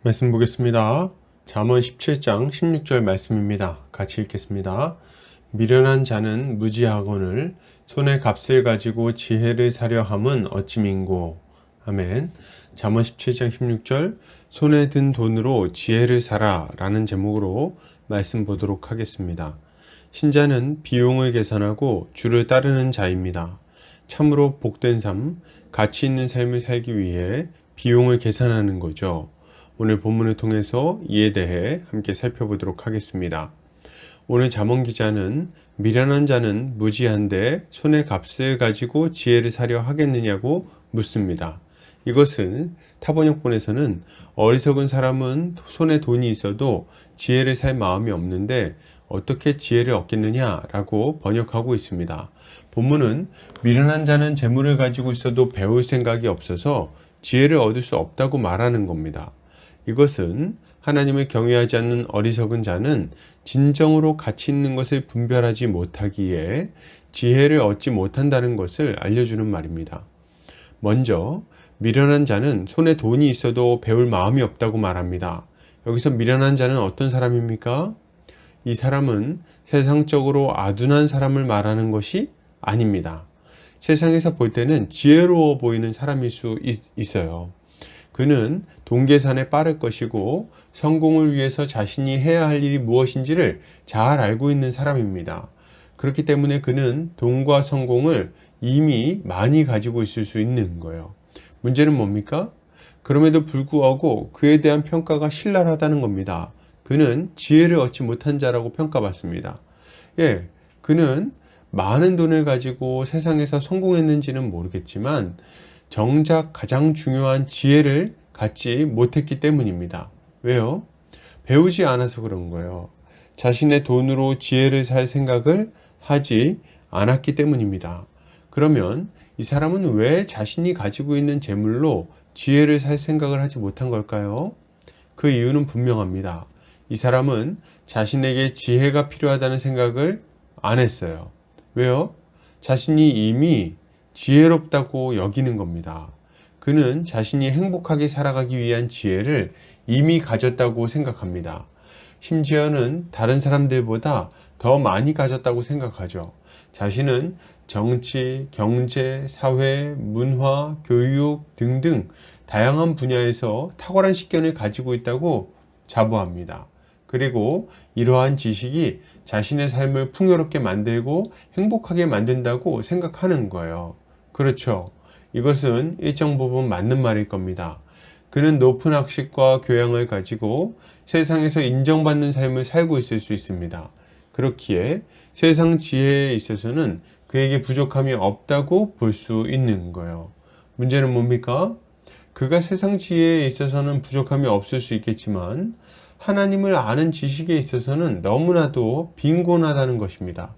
말씀 보겠습니다. 잠언 17장 16절 말씀입니다. 같이 읽겠습니다. 미련한 자는 무지하거늘 손에 값을 가지고 지혜를 사려 함은 어찌 민고. 아멘. 잠언 17장 16절 손에 든 돈으로 지혜를 사라 라는 제목으로 말씀 보도록 하겠습니다. 신자는 비용을 계산하고 주를 따르는 자입니다. 참으로 복된 삶, 가치 있는 삶을 살기 위해 비용을 계산하는 거죠. 오늘 본문을 통해서 이에 대해 함께 살펴보도록 하겠습니다. 오늘 잠언 기자는 미련한 자는 무지한데 손에 값을 가지고 지혜를 사려 하겠느냐고 묻습니다. 이것은 타번역본에서는 어리석은 사람은 손에 돈이 있어도 지혜를 살 마음이 없는데 어떻게 지혜를 얻겠느냐라고 번역하고 있습니다. 본문은 미련한 자는 재물을 가지고 있어도 배울 생각이 없어서 지혜를 얻을 수 없다고 말하는 겁니다. 이것은 하나님을 경외하지 않는 어리석은 자는 진정으로 가치 있는 것을 분별하지 못하기에 지혜를 얻지 못한다는 것을 알려주는 말입니다. 먼저 미련한 자는 손에 돈이 있어도 배울 마음이 없다고 말합니다. 여기서 미련한 자는 어떤 사람입니까? 이 사람은 세상적으로 아둔한 사람을 말하는 것이 아닙니다. 세상에서 볼 때는 지혜로워 보이는 사람일 수 있어요. 그는 돈 계산에 빠를 것이고 성공을 위해서 자신이 해야 할 일이 무엇인지를 잘 알고 있는 사람입니다. 그렇기 때문에 그는 돈과 성공을 이미 많이 가지고 있을 수 있는 거예요. 문제는 뭡니까? 그럼에도 불구하고 그에 대한 평가가 신랄하다는 겁니다. 그는 지혜를 얻지 못한 자라고 평가받습니다. 그는 많은 돈을 가지고 세상에서 성공했는지는 모르겠지만 정작 가장 중요한 지혜를 갖지 못했기 때문입니다. 왜요? 배우지 않아서 그런 거예요. 자신의 돈으로 지혜를 살 생각을 하지 않았기 때문입니다. 그러면 이 사람은 왜 자신이 가지고 있는 재물로 지혜를 살 생각을 하지 못한 걸까요? 그 이유는 분명합니다. 이 사람은 자신에게 지혜가 필요하다는 생각을 안 했어요. 왜요? 자신이 이미 지혜롭다고 여기는 겁니다. 그는 자신이 행복하게 살아가기 위한 지혜를 이미 가졌다고 생각합니다. 심지어는 다른 사람들보다 더 많이 가졌다고 생각하죠. 자신은 정치, 경제, 사회, 문화, 교육 등등 다양한 분야에서 탁월한 식견을 가지고 있다고 자부합니다. 그리고 이러한 지식이 자신의 삶을 풍요롭게 만들고 행복하게 만든다고 생각하는 거예요. 그렇죠. 이것은 일정 부분 맞는 말일 겁니다. 그는 높은 학식과 교양을 가지고 세상에서 인정받는 삶을 살고 있을 수 있습니다. 그렇기에 세상 지혜에 있어서는 그에게 부족함이 없다고 볼 수 있는 거예요. 문제는 뭡니까? 그가 세상 지혜에 있어서는 부족함이 없을 수 있겠지만 하나님을 아는 지식에 있어서는 너무나도 빈곤하다는 것입니다.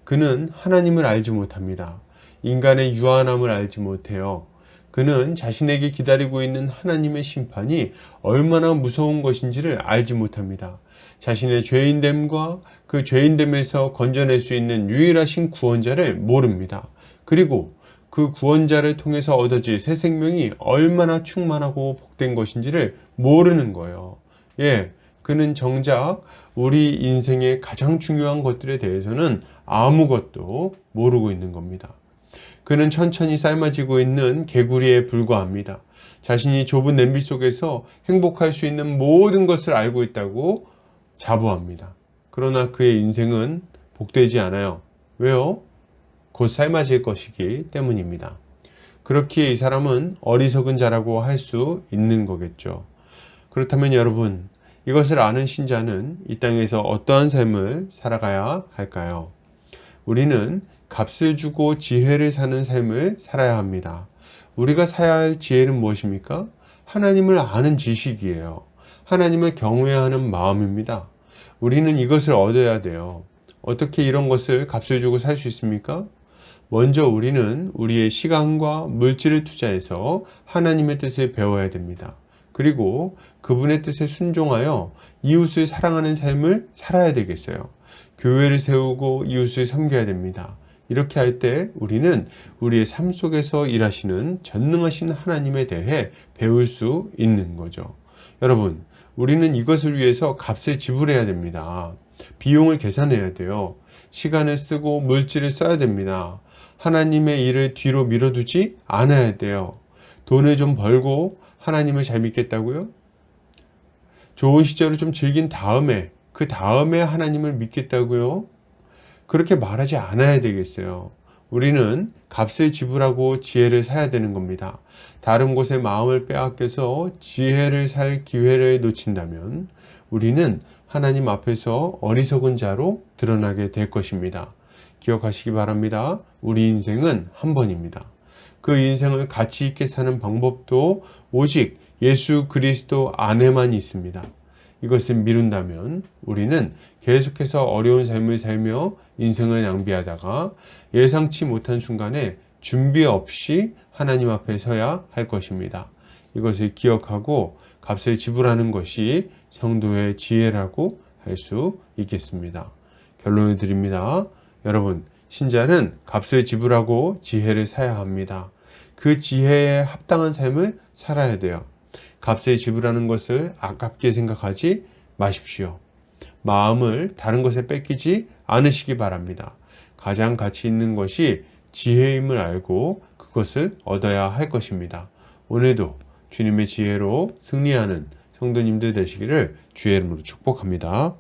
그는 하나님을 알지 못합니다. 인간의 유한함을 알지 못해요. 그는 자신에게 기다리고 있는 하나님의 심판이 얼마나 무서운 것인지를 알지 못합니다. 자신의 죄인됨과 그 죄인됨에서 건져낼 수 있는 유일하신 구원자를 모릅니다. 그리고 그 구원자를 통해서 얻어질 새 생명이 얼마나 충만하고 복된 것인지를 모르는 거예요. 그는 정작 우리 인생의 가장 중요한 것들에 대해서는 아무것도 모르고 있는 겁니다. 그는 천천히 삶아지고 있는 개구리에 불과합니다. 자신이 좁은 냄비 속에서 행복할 수 있는 모든 것을 알고 있다고 자부합니다. 그러나 그의 인생은 복되지 않아요. 왜요? 곧 삶아질 것이기 때문입니다. 그렇기에 이 사람은 어리석은 자라고 할 수 있는 거겠죠. 그렇다면 여러분, 이것을 아는 신자는 이 땅에서 어떠한 삶을 살아가야 할까요? 우리는 값을 주고 지혜를 사는 삶을 살아야 합니다. 우리가 사야 할 지혜는 무엇입니까? 하나님을 아는 지식이에요. 하나님을 경외하는 마음입니다. 우리는 이것을 얻어야 돼요. 어떻게 이런 것을 값을 주고 살 수 있습니까? 먼저 우리는 우리의 시간과 물질을 투자해서 하나님의 뜻을 배워야 됩니다. 그리고 그분의 뜻에 순종하여 이웃을 사랑하는 삶을 살아야 되겠어요. 교회를 세우고 이웃을 섬겨야 됩니다. 이렇게 할 때 우리는 우리의 삶 속에서 일하시는 전능하신 하나님에 대해 배울 수 있는 거죠. 여러분, 우리는 이것을 위해서 값을 지불해야 됩니다. 비용을 계산해야 돼요. 시간을 쓰고 물질을 써야 됩니다. 하나님의 일을 뒤로 미뤄두지 않아야 돼요. 돈을 좀 벌고 하나님을 잘 믿겠다고요? 좋은 시절을 좀 즐긴 다음에, 그 다음에 하나님을 믿겠다고요? 그렇게 말하지 않아야 되겠어요. 우리는 값을 지불하고 지혜를 사야 되는 겁니다. 다른 곳에 마음을 빼앗겨서 지혜를 살 기회를 놓친다면 우리는 하나님 앞에서 어리석은 자로 드러나게 될 것입니다. 기억하시기 바랍니다. 우리 인생은 한 번입니다. 그 인생을 가치 있게 사는 방법도 오직 예수 그리스도 안에만 있습니다. 이것을 미룬다면 우리는 계속해서 어려운 삶을 살며 인생을 낭비하다가 예상치 못한 순간에 준비 없이 하나님 앞에 서야 할 것입니다. 이것을 기억하고 값을 지불하는 것이 성도의 지혜라고 할 수 있겠습니다. 결론을 드립니다. 여러분, 신자는 값을 지불하고 지혜를 사야 합니다. 그 지혜에 합당한 삶을 살아야 돼요. 값을 지불하는 것을 아깝게 생각하지 마십시오. 마음을 다른 것에 뺏기지 않으시기 바랍니다. 가장 가치 있는 것이 지혜임을 알고 그것을 얻어야 할 것입니다. 오늘도 주님의 지혜로 승리하는 성도님들 되시기를 주의 이름으로 축복합니다.